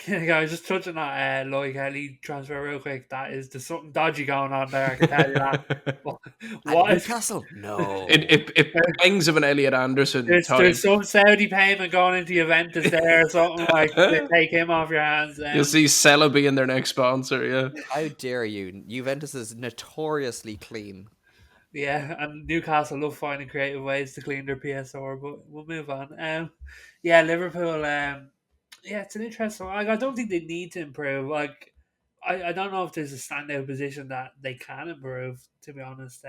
Guys, just touching that Lloyd Kelly transfer real quick. There's something dodgy going on there. I can tell you that. What, At what if Newcastle? It, No. it, it bangs of an Elliot Anderson there's type. some Saudi payment going into Juventus there or something like to take him off your hands? You'll see Sella being their next sponsor, yeah. How dare you? Juventus is notoriously clean. Yeah, and Newcastle love finding creative ways to clean their PSR, but we'll move on. Yeah, Liverpool. Yeah, it's an interesting one. Like, I don't think they need to improve. Like, I don't know if there's a standout position that they can improve. To be honest,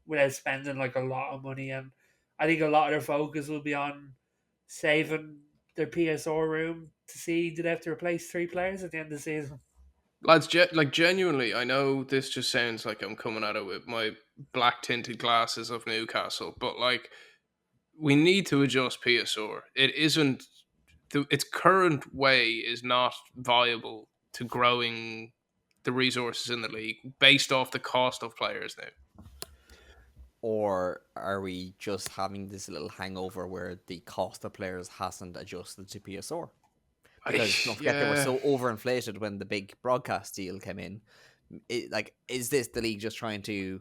without spending like a lot of money, and I think a lot of their focus will be on saving their PSR room to see do they have to replace 3 players at the end of the season. Lads, like genuinely, I know this just sounds like I'm coming at it with my black tinted glasses of Newcastle, but like we need to adjust PSR. It isn't its current way is not viable to growing the resources in the league based off the cost of players now. Or are we just having this little hangover where the cost of players hasn't adjusted to PSR? Because don't forget they were Yeah. so overinflated when the big broadcast deal came in. Is this the league just trying to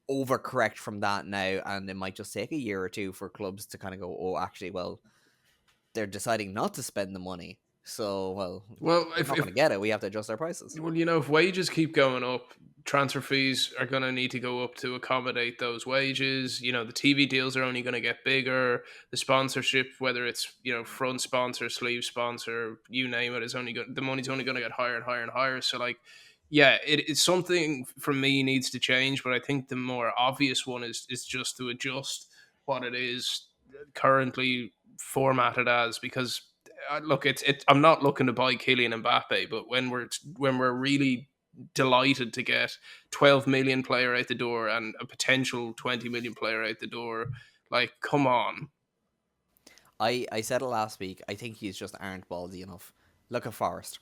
overcorrect from that now, and it might just take a year or two for clubs to kind of go, oh, actually, well, they're deciding not to spend the money, so Well, we're not going to get it. We have to adjust our prices. well, you know, if wages keep going up, transfer fees are going to need to go up to accommodate those wages. You know, the TV deals are only going to get bigger. The sponsorship, whether it's, you know, front sponsor, sleeve sponsor, you name it, is only the money's only going to get higher and higher and higher. So, like, yeah, it's something from me needs to change, but I think the more obvious one is just to adjust what it is currently formatted as, because look, I'm not looking to buy Kylian Mbappe, but when we're really delighted to get 12 million player out the door and a potential 20 million player out the door, like, come on. I said it last week. I think he's just aren't ballsy enough. Look at Forest.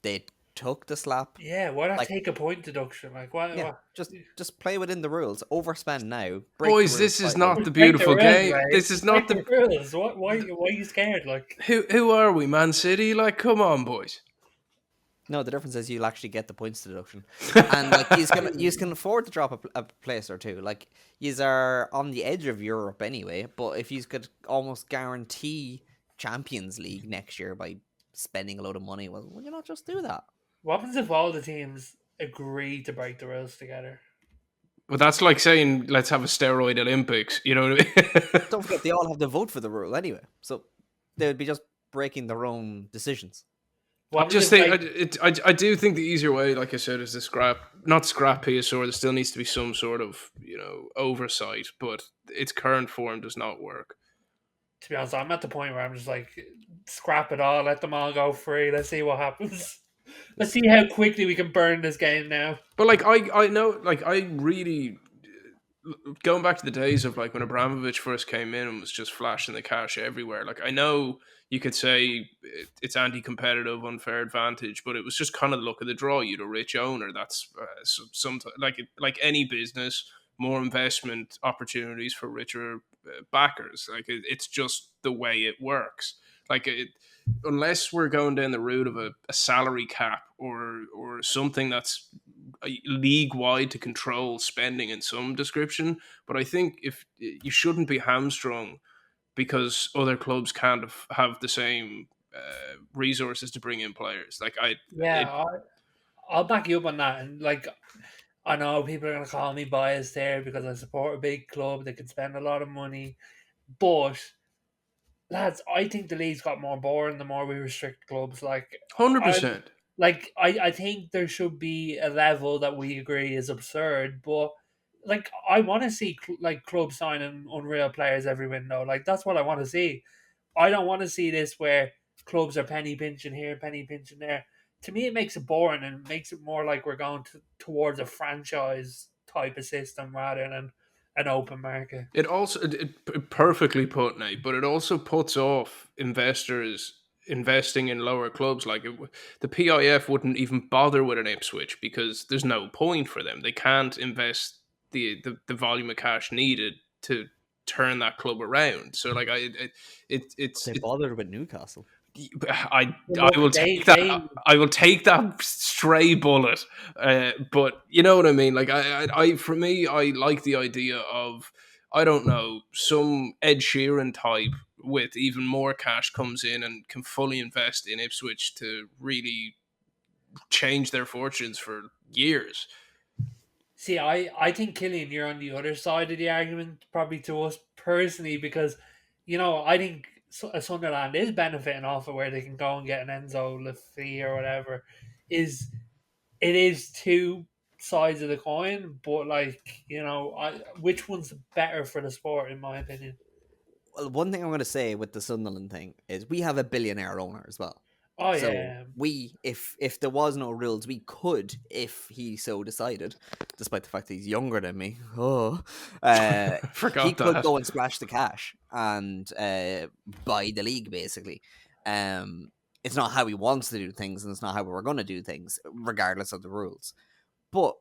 They took the slap. Yeah, why not Like, take a point deduction? Like, why? yeah, Why? just play within the rules. Overspend now. Break the Boys, rules this is slightly. not the Break the beautiful rules, game. right? This is Break not the the rules. Why are you scared? Like, who are we, Man City? Like, come on, boys. No, the difference is you'll actually get the points deduction, and like you can afford to drop a place or two. Like you are on the edge of Europe anyway, but if you could almost guarantee Champions League next year by spending a load of money, well, would you not just do that? what happens if all the teams agree to break the rules together? But that's like saying let's have a steroid Olympics. You know what I mean? Don't forget they all have to vote for the rule anyway, so they would be just breaking their own decisions. What I happens just if think like I do think the easier way, like I said, is to not scrap PSR. There still needs to be some sort of, you know, oversight, but its current form does not work. to be honest, I'm at the point where I'm just like scrap it all, let them all go free. Let's see what happens. Let's see how quickly we can burn this game now. But like I know, like I really, going back to the days of like when Abramovich first came in and was just flashing the cash everywhere. Like I know you could say it's anti-competitive, unfair advantage, but it was just kind of the luck of the draw. You'd a rich owner. That's some like any business, more investment opportunities for richer backers. Like it's just the way it works. Like unless we're going down the route of a salary cap or something that's league wide to control spending in some description. But I think if you shouldn't be hamstrung because other clubs can't have the same resources to bring in players. Like Yeah, I'll back you up on that. And like, I know people are gonna call me biased there because I support a big club that can spend a lot of money, but lads, I think the league's got more boring the more we restrict clubs. Like, hundred I'm percent. I think there should be a level that we agree is absurd, but like I want to see like clubs signing unreal players every window. Like that's what I want to see. I don't want to see this where clubs are penny pinching here, penny pinching there. To me, it makes it boring and makes it more like we're going towards a franchise type of system rather than an open market. It also perfectly put, Nate, but it also puts off investors investing in lower clubs. Like the PIF wouldn't even bother with an Ipswich because there's no point for them. They can't invest the volume of cash needed to turn that club around. So like it's They bothered with Newcastle. I But I look, will take that. I will take that stray bullet. But you know what I mean. Like for me, I like the idea of, I don't know, some Ed Sheeran type with even more cash comes in and can fully invest in Ipswich to really change their fortunes for years. see, I think Killian, you're on the other side of the argument, probably to us personally, because I think Sunderland is benefiting off of where they can go and get an Enzo Lafie or whatever. Is it is two sides of the coin, but which one's better for the sport, in my opinion? Well, one thing I'm going to say with the Sunderland thing is we have a billionaire owner as well. Oh So yeah, we, if there was no rules, we could, if he so decided, despite the fact that he's younger than me, he Forgot could that. go and splash the cash and buy the league. Basically, it's not how he wants to do things, and it's not how we're going to do things, regardless of the rules. But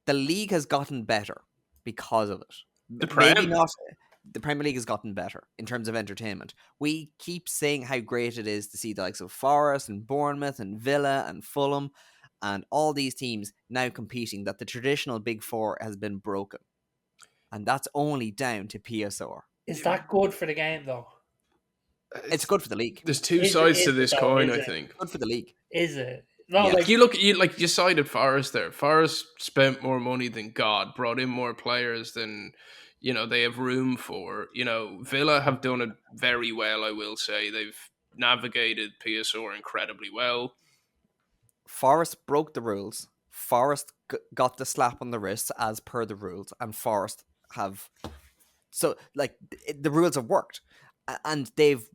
the league has gotten better because of it. The Maybe Prem. not. The Premier League has gotten better in terms of entertainment. We keep saying how great it is to see the likes of Forest and Bournemouth and Villa and Fulham and all these teams now competing, that the traditional Big Four has been broken. And that's only down to PSR. is that good for the game though? It's It's, good for the league. there's two Is it? sides Is to it this though? coin, Is I it? think. Good for the league. Is it? No, Yeah. Like you cited Forest there. Forest spent more money than God, brought in more players than they have room for. Villa have done it very well, I will say. They've navigated PSR incredibly well. Forest broke the rules. Forest got the slap on the wrist as per the rules, and Forest have the rules have worked, and they've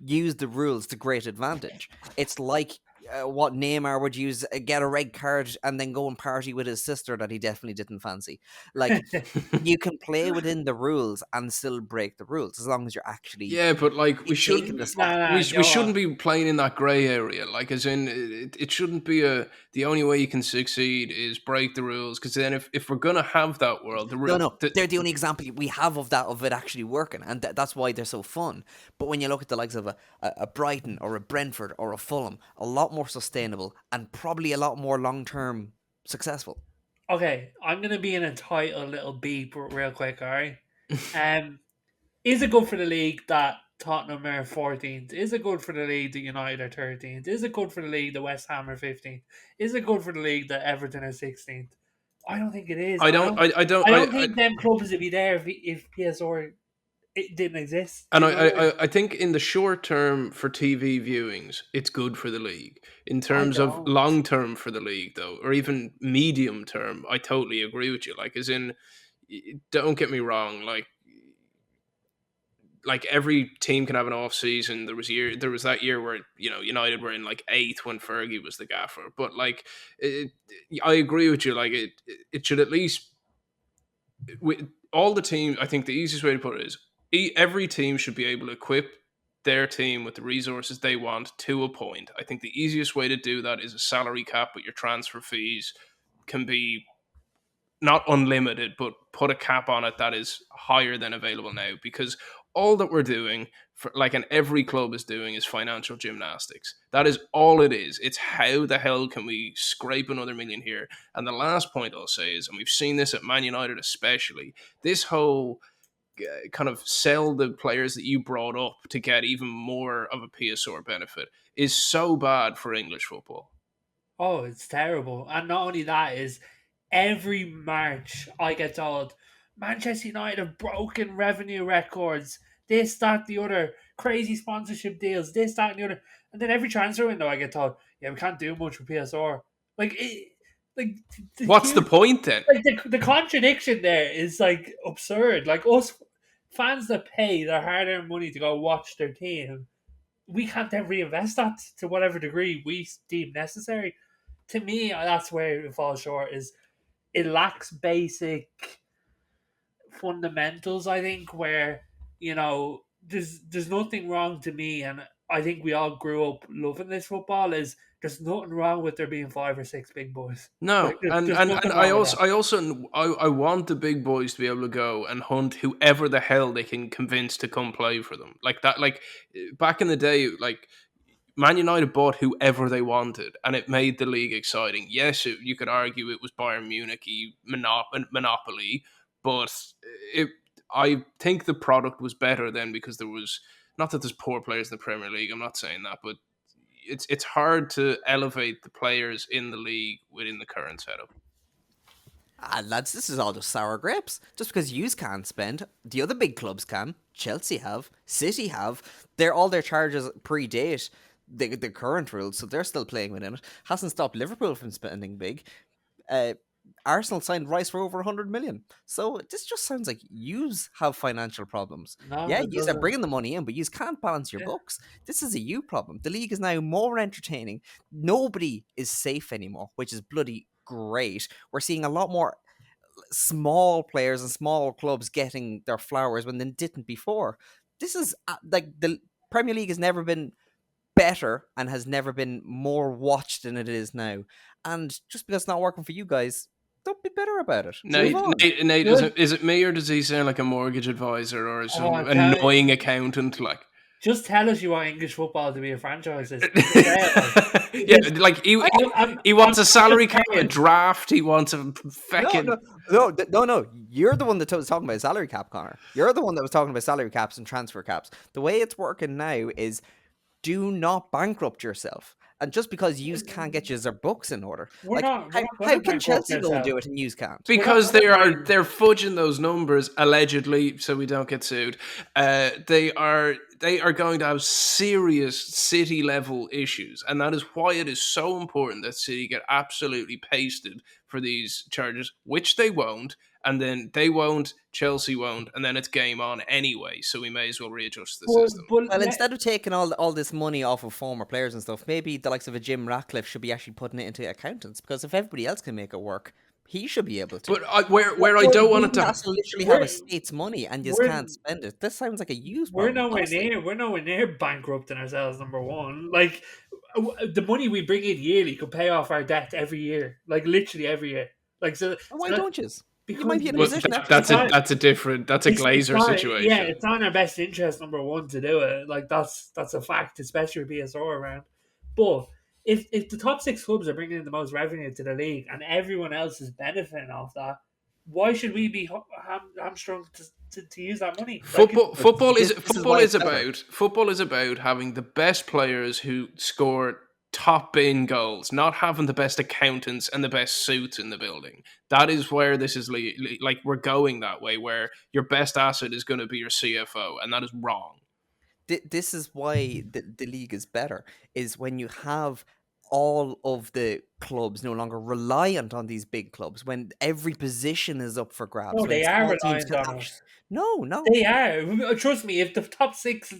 used the rules to great advantage. It's like what Neymar would use: get a red card and then go and party with his sister that he definitely didn't fancy. Like, you can play within the rules and still break the rules as long as you're actually Yeah, but like taking the slap. we no. shouldn't be playing in that grey area. Like, as in, it shouldn't be the only way you can succeed is break the rules. Because then, if we're gonna have that world, No, no, they're the only example we have of it actually working, and that's why they're so fun. But when you look at the likes of a Brighton or a Brentford or a Fulham, a lot more sustainable and probably a lot more long term successful. Okay, I'm gonna be an entitled little beep real quick. All right. Um, is it good for the league that Tottenham are 14th? Is it good for the league that United are 13th? Is it good for the league that West Ham are 15th? Is it good for the league that Everton are 16th? I don't think it is. I don't, I don't, I don't think them clubs would be there if PSR it didn't exist. and Do you know what I mean? I think in the short term for TV viewings, it's good for the league. In I terms of don't. long term for the league, though, or even medium term, I totally agree with you. Like, as in, don't get me wrong. Like every team can have an off season. There was that year where United were in like eighth when Fergie was the gaffer. But like, I agree with you. Like it should at least, with all the teams. I think the easiest way to put it is every team should be able to equip their team with the resources they want to a point. I think the easiest way to do that is a salary cap, but your transfer fees can be not unlimited, but put a cap on it that is higher than available now. Because all that we're doing, and every club is doing, is financial gymnastics. That is all it is. It's how the hell can we scrape another million here? And the last point I'll say is, and we've seen this at Man United especially, this whole kind of sell the players that you brought up to get even more of a PSR benefit is so bad for English football. Oh, it's terrible. And not only that is every March I get told Manchester United have broken revenue records. This, that, the other, crazy sponsorship deals, this, that, and the other. And then every transfer window I get told, yeah, we can't do much with PSR. Like it, like What's the point then? like the contradiction there is like absurd. Like us fans that pay their hard earned money to go watch their team, we can't then reinvest that to whatever degree we deem necessary. To me, that's where it falls short. Is it lacks basic fundamentals. I think where there's nothing wrong to me, and I think we all grew up loving this football. Is there's nothing wrong with there being 5 or 6 big boys. Like No, there's and nothing wrong with that. I want the big boys to be able to go and hunt whoever the hell they can convince to come play for them. Like that, like back in the day, like Man United bought whoever they wanted, and it made the league exciting. Yes, you could argue it was Bayern Munich monopoly, but it. I think the product was better then because there was not that there's poor players in the Premier League. I'm not saying that, but it's hard to elevate the players in the league within the current setup. Ah, lads, this is all just sour grapes. Just because yous can't spend, the other big clubs can. Chelsea have, City have. All their charges predate the current rules, so they're still playing within it. Hasn't stopped Liverpool from spending big. Uh, Arsenal signed Rice for over 100 million. So this just sounds like yous have financial problems. No, Yeah, it yous are doesn't. bringing the money in, but yous can't balance your Yeah. books. This is a you problem. The league is now more entertaining. Nobody is safe anymore, which is bloody great. We're seeing a lot more small players and small clubs getting their flowers when they didn't before. This is like the Premier League has never been better and has never been more watched than it is now. And just because it's not working for you guys, don't be bitter about it. Move Nate, on. Nate, Just, is it me or does he sound like a mortgage advisor or some oh, tell, annoying accountant? Like, just tell us you want English football to be a franchise. Just say it. Like, yeah, just, like he I'm wants a just salary cap, a saying. draft. He wants a No, feckin' no. You're the one that was talking about salary cap, Connor. You're the one that was talking about salary caps and transfer caps. The way it's working now is do not bankrupt yourself. And just because yous can't get your books in order, We're like not. We're how, not going how to can bankrupt Chelsea go and ourselves. do it and yous can't? We're not because going to bring. they're fudging those numbers allegedly, so we don't get sued. They are going to have serious city level issues, and that is why it is so important that City get absolutely pasted for these charges, which they won't. And then they won't, Chelsea won't, and then it's game on anyway. So we may as well readjust the system. But Well, instead of taking all this money off of former players and stuff, maybe the likes of a Jim Ratcliffe should be actually putting it into accountants. Because if everybody else can make it work, he should be able to. But where I but don't want it to. Newcastle literally have a we're state's money and you just we're can't spend it. This sounds like a used we're problem, nowhere honestly. near. We're nowhere near bankrupting ourselves. Number one, like the money we bring in yearly could pay off our debt every year. Like literally every year. Like And why so that don't you? You might because be in a Well, position after it's not. that's a different. That's a It's Glazer not, yeah, situation. it's not in our best interest, number one, to do it. Like that's a fact, especially with PSR around. But if the top 6 clubs are bringing in the most revenue to the league and everyone else is benefiting off that, why should we be hamstrung to use that money? Like, But this is why it's better. Football is about having the best players who score top bin goals, not having the best accountants and the best suits in the building. That is where this is like we're going that way, where your best asset is going to be your CFO, and that is wrong. This is why the league is better, is when you have all of the clubs no longer reliant on these big clubs, when every position is up for grabs, no, when they are small teams reliant can on actually. us. No. They are. Trust me, if the top 6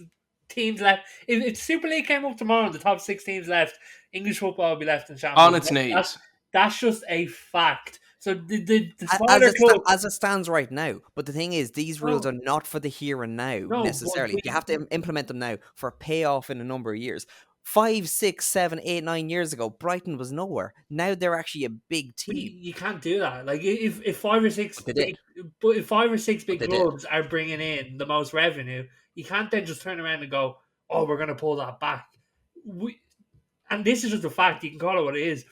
teams left, if Super League came up tomorrow and the top 6 teams left, English football will be left in On shambles. its knees. That's just a fact. So the smaller clubs, As it stands right now. But the thing is, these rules no, are not for the here and now no, but necessarily. You have to implement them now for a payoff in a number of years. 5, 6, 7, 8, 9 years ago, Brighton was nowhere. Now they're actually a big but team. you can't do that. Like if 5 or 6 But they did. big, but if 5 or 6 But big they did. clubs are bringing in the most revenue, you can't then just turn around and go, "Oh, we're going to pull that back." We, and this is just a fact. You can call it what it is.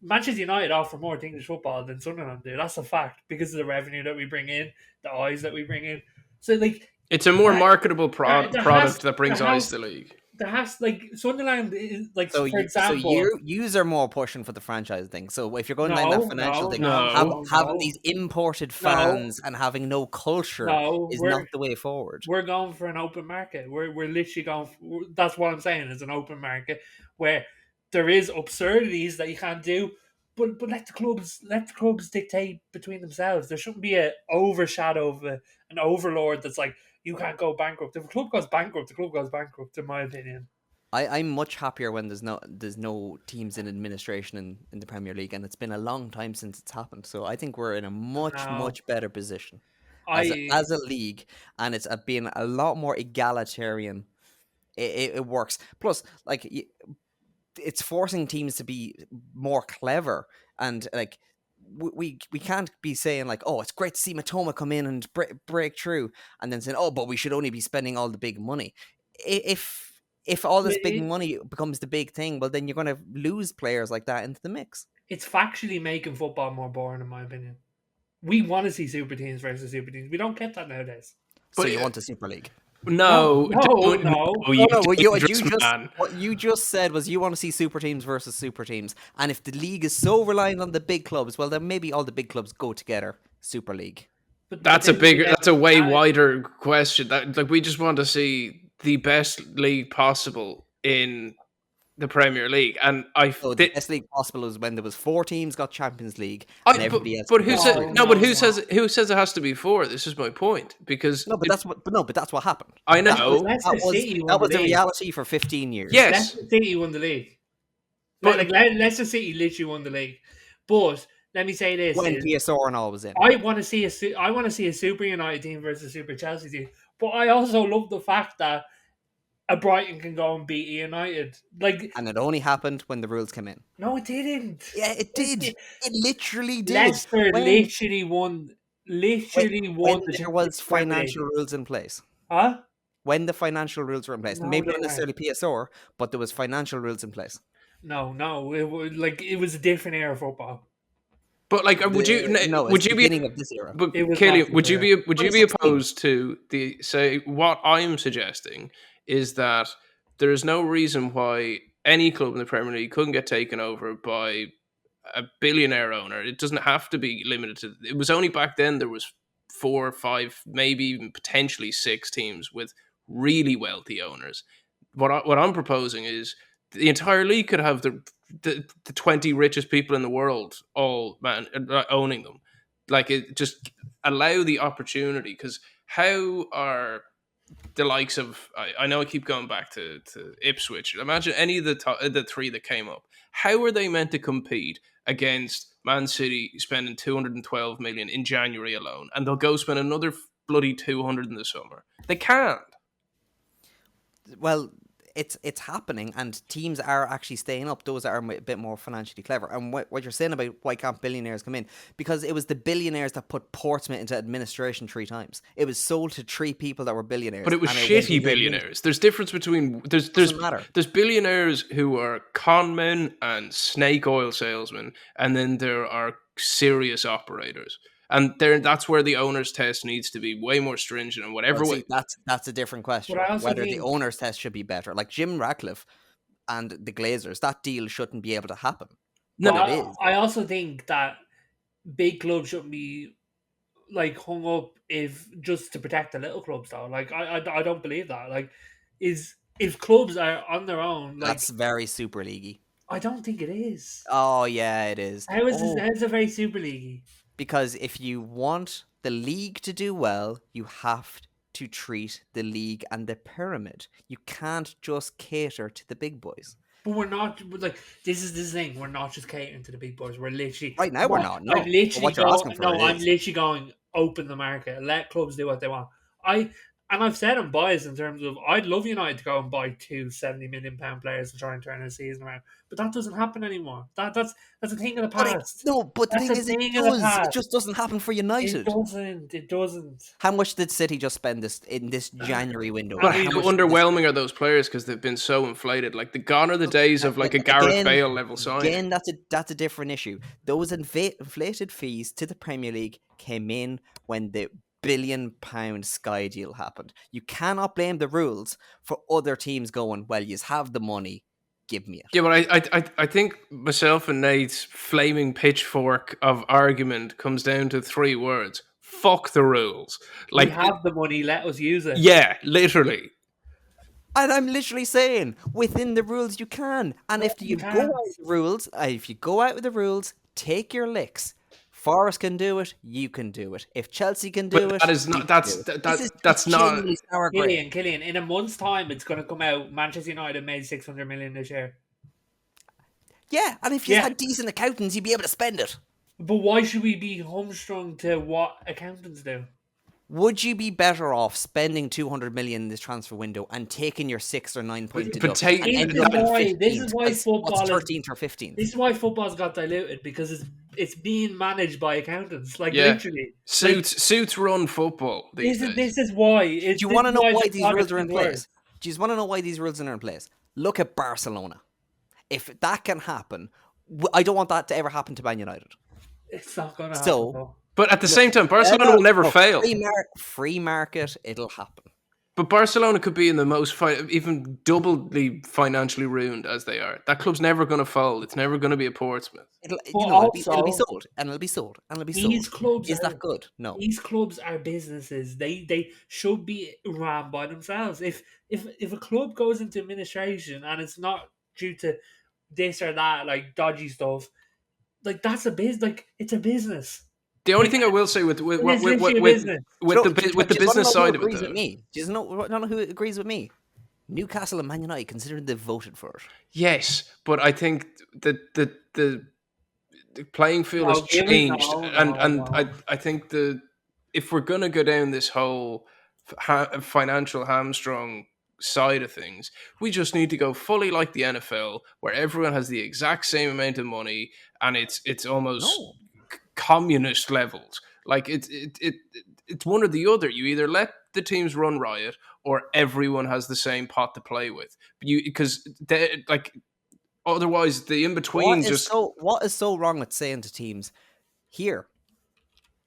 Manchester United offer more to English football than Sunderland do. That's a fact because of the revenue that we bring in, the eyes that we bring in. So like It's a more that, marketable there product has that there brings eyes has to the league. there has like Sunderland is like So for you example. yous are more pushing for the franchise thing. So if you're going down that No, financial no, thing, no, No. no, having no, these imported no, fans and having no culture no. is We're not the way forward. we're going for an open market. We're literally going. That's what I'm saying. Is an open market where there is absurdities that you can't do, but let the clubs dictate between themselves. There shouldn't be a overshadow of an overlord that's like you can't go bankrupt. If a club goes bankrupt, the club goes bankrupt. In my opinion, I'm much happier when there's no teams in administration in the Premier League, and it's been a long time since it's happened. So I think we're in a much now much better position as I a league, and it's been a lot more egalitarian It works. Plus, like it's forcing teams to be more clever and like we can't be saying like, oh, it's great to see Matoma come in and break through, and then saying, oh, but we should only be spending all the big money. If all this big It, money becomes the big thing, well, then you're going to lose players like that into the mix. it's factually making football more boring, in my opinion. We want to see super teams versus super teams. We don't get that nowadays. So But you want a Super League? no, No, no, no. you No, dangerous man. what you just said was you want to see super teams versus super teams, and if the league is so reliant on the big clubs, well, then maybe all the big clubs go together. Super League. But That's a then bigger. again, That's a way wider question. That like we just want to see the best league possible in the Premier League, and So the best league possible is when there was 4 teams got Champions League and everybody else. but got who Super said League. no? But No, who says it has to be 4? This is my point because No, but that's what happened. I That was know. Leicester City that won was the the league. reality for 15 years. Yes, Leicester City won the league. but Leicester City literally won the league. But let me say this: When is PSR and all was in. I want to see I want to see a Super United team versus a Super Chelsea team. But I also love the fact that a Brighton can go and beat United. Like, And it only happened when the rules came in. no, it didn't. Yeah, it did. It literally did. Leicester When literally won the there was Premier League. financial rules in place. Huh? When the financial rules were in place. No, Maybe they not weren't. necessarily PSR, but there was financial rules in place. No. It was a different era of football. like would No, it's would the you be beginning of this era. but It was Killian, not would you be 2016. opposed to the say what I'm suggesting is that there is no reason why any club in the Premier League couldn't get taken over by a billionaire owner. It doesn't have to be limited to. It was only back then there was 4 or 5, maybe even potentially 6 teams with really wealthy owners. What I'm proposing is the entire league could have the 20 richest people in the world all owning them. Like it just allow the opportunity because how are the likes of I know I keep going back to Ipswich. Imagine any of the 3 that came up. How are they meant to compete against Man City spending 212 million in January alone, and they'll go spend another bloody 200 in the summer? They can't. Well, it's happening, and teams are actually staying up. Those that are a bit more financially clever. And what you're saying about why can't billionaires come in? Because it was the billionaires that put Portsmouth into administration 3 times. It was sold to 3 people that were billionaires. But it was and shitty billionaires. There's difference between Doesn't matter. there's billionaires who are con men and snake oil salesmen, and then there are serious operators. And that's where the owner's test needs to be way more stringent and whatever Well, way. see, that's a different question. But I also Whether the think owner's test should be better. Like Jim Ratcliffe and the Glazers, that deal shouldn't be able to happen. No, But it is. I also think that big clubs shouldn't be like hung up if just to protect the little clubs though. Like I don't believe that. Like is if clubs are on their own, like That's very Super Leaguey. I don't think it is. Oh yeah, it is. How is Oh, this, how's it very Super League? because if you want the league to do well, you have to treat the league and the pyramid. You can't just cater to the big boys. But we're not like this is the thing. We're not just catering to the big boys. We're literally Right now, we're not. No, I'm but literally what you're going. asking for, No, it I'm is. literally going open the market. Let clubs do what they want. I've said I'm biased in terms of I'd love United to go and buy 2 70 million pound players and try and turn a season around. But that doesn't happen anymore. That's a thing of the But past. but the That's thing a is, it thing of the does. It past. just doesn't happen for It United. doesn't. It doesn't. How much did City just spend this in this January window? but How how much underwhelming are those players because they've been so inflated? Like gone are the days of like a Gareth Bale level signing. Again, that's a different issue. Those inflated fees to the Premier League came in when the £1 billion Sky deal happened. You cannot blame the rules for other teams going, well, you have the money, give me it. Yeah, but I think myself and Nate's flaming pitchfork of argument comes down to 3 words: fuck the rules. We Like, have the money. Let us use it. yeah, literally. And I'm literally saying, within the rules, you can. And if you go can't. out with the rules, take your licks. Forest can do it. You can do it. If Chelsea can do But it, that is you not. can That's do it. that. This is That's not. genuinely sour grapes. Killian, in a month's time, it's going to come out. Manchester United made 600 million this year. Yeah, and if you Yeah. had decent accountants, you'd be able to spend it. But why should we be hamstrung to what accountants do? Would you be better off spending 200 million in this transfer window and taking your 6 or 9 point But deduction take and This ending is up in why. This is 15th? why Because what's football is. 13th or 15th? This is why football's got diluted because it's being managed by accountants. Like yeah, literally, like suits run football these days. this is why. Do you This want is to know why why the these rules product's are in been worse. place? Do you want to know why these rules are in place? Look at Barcelona. If that can happen, I don't want that to ever happen to Man United. It's not gonna happen So, though. But at the look, same time, yeah, Barcelona no, will never no, fail. free market, it'll happen. But Barcelona could be in the most even doubly financially ruined as they are. That club's never going to fold. It's never going to be a Portsmouth. It'll, But it'll be also, sold, and it'll be sold, and it'll be these sold. clubs Is that are good? No. these clubs are businesses. They should be run by themselves. If a club goes into administration and it's not due to this or that, like dodgy stuff, like that's a biz. Like it's a business. The only Like thing I will say with it is literally a business. with the Do you want to business know who side of it, agrees with though, me? Do you know who agrees with me? Newcastle and Man United, considering they voted for it. yes. But I think the playing field has No, give it. changed, No, and no, no. I think if we're gonna go down this whole financial hamstrung side of things, we just need to go fully like the NFL, where everyone has the exact same amount of money, and it's almost No. communist levels. Like it's one or the other. You either let the teams run riot, or everyone has the same pot to play with. Because like otherwise the in between just What is so wrong with saying to teams, here,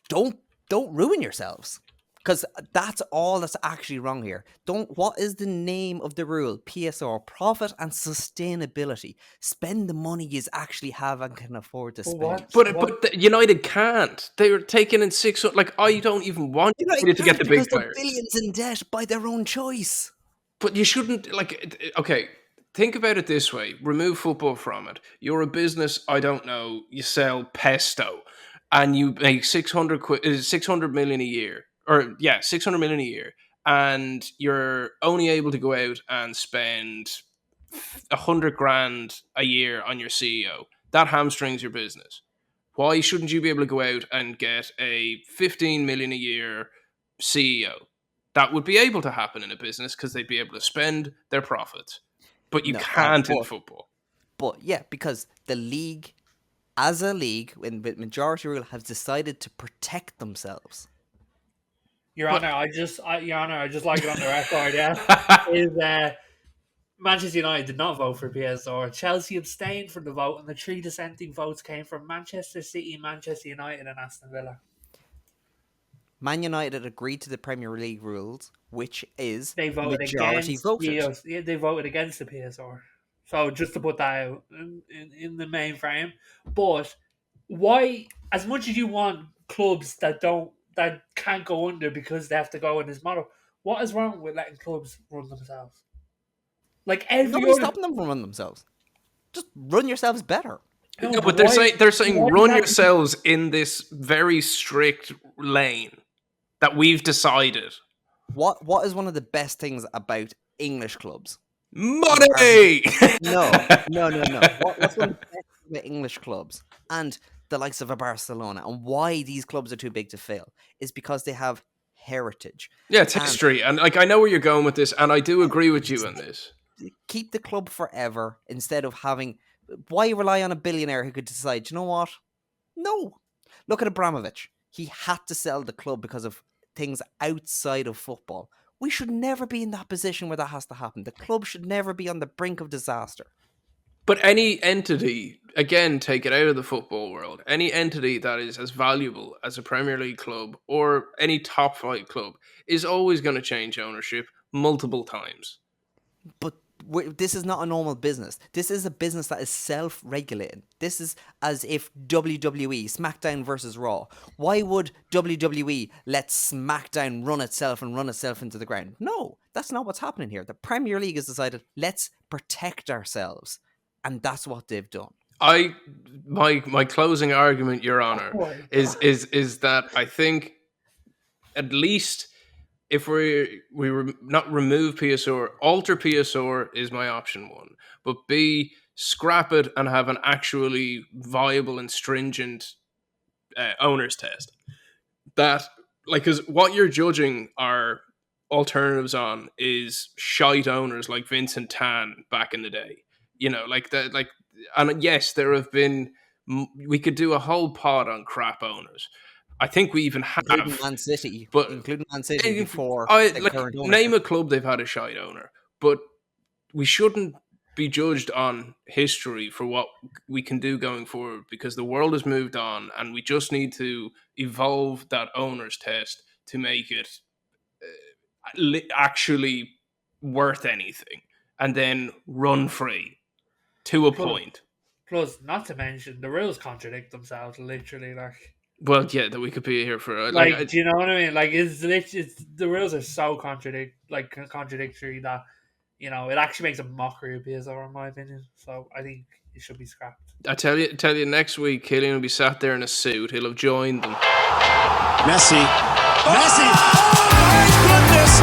don't ruin yourselves? Because that's all that's actually wrong here. What is the name of the rule? PSR, profit and sustainability. Spend the money you actually have and can afford to But spend. But United can't. They're taking in 600. Like I don't even want You know, United to get can't the because big they're players. billions in debt by their own choice. But you shouldn't okay. Think about it this way: remove football from it. You're a business. I don't know. You sell pesto, and you make 600 million a year, or yeah, 600 million a year, and you're only able to go out and spend 100 grand a year on your CEO. That hamstrings your business. Why shouldn't you be able to go out and get a 15 million a year CEO? That would be able to happen in a business because they'd be able to spend their profits. But you No, can't in football. but yeah, because the league, as a league, with majority rule, has decided to protect themselves. Your But Honor, Your Honor, I just like it on the record. Yeah, is Manchester United did not vote for PSR. Chelsea abstained from the vote, and the three dissenting votes came from Manchester City, Manchester United, and Aston Villa. Man United agreed to the Premier League rules, which is They voted majority against voted. yeah, they voted against the PSR. So just to put that out in the main frame, but why? As much as you want clubs that can't go under because they have to go in this model, what is wrong with letting clubs run themselves? Like every Nobody's other, stopping them from running themselves. Just run yourselves better. no, no, but but why? they're saying Why run exactly? yourselves in this very strict lane that we've decided. What is one of the best things about English clubs? Money. No. What's one of the best things about English clubs and the likes of a Barcelona, and why these clubs are too big to fail is because they have heritage. Yeah, it's And history, and like I know where you're going with this, and I do agree with you on this. keep the club forever instead of having. Why rely on a billionaire who could decide? "Do you know what? No. Look at Abramovich. He had to sell the club because of things outside of football. We should never be in that position where that has to happen. The club should never be on the brink of disaster. But any entity, again, take it out of the football world, any entity that is as valuable as a Premier League club or any top flight club is always going to change ownership multiple times. But this is not a normal business. This is a business that is self-regulating. This is as if WWE, SmackDown versus Raw. Why would WWE let SmackDown run itself and run itself into the ground? No, that's not what's happening here. The Premier League has decided, let's protect ourselves. And that's what they've done. My closing argument, Your Honor, Oh my is that I think at least if not remove PSR, alter PSR is my option one, but B, scrap it and have an actually viable and stringent owners test that like, because what you're judging are alternatives on is shite owners like Vincent Tan back in the day. You know, like that, like, and yes, there have been. We could do a whole pod on crap owners. I think we even including have, Man City, but before I the like current name ownership. a club they've had a shite owner, but we shouldn't be judged on history for what we can do going forward because the world has moved on and we just need to evolve that owner's test to make it actually worth anything and then run free to a Plus, point. not to mention the rules contradict themselves literally. Well, yeah, that we could be here for Do you know what I mean? Like, it's the rules are so contradictory that it actually makes a mockery of PSR in my opinion. So I think it should be scrapped. I tell you, next week Killian will be sat there in a suit. He'll have joined them. Messi. Oh my goodness!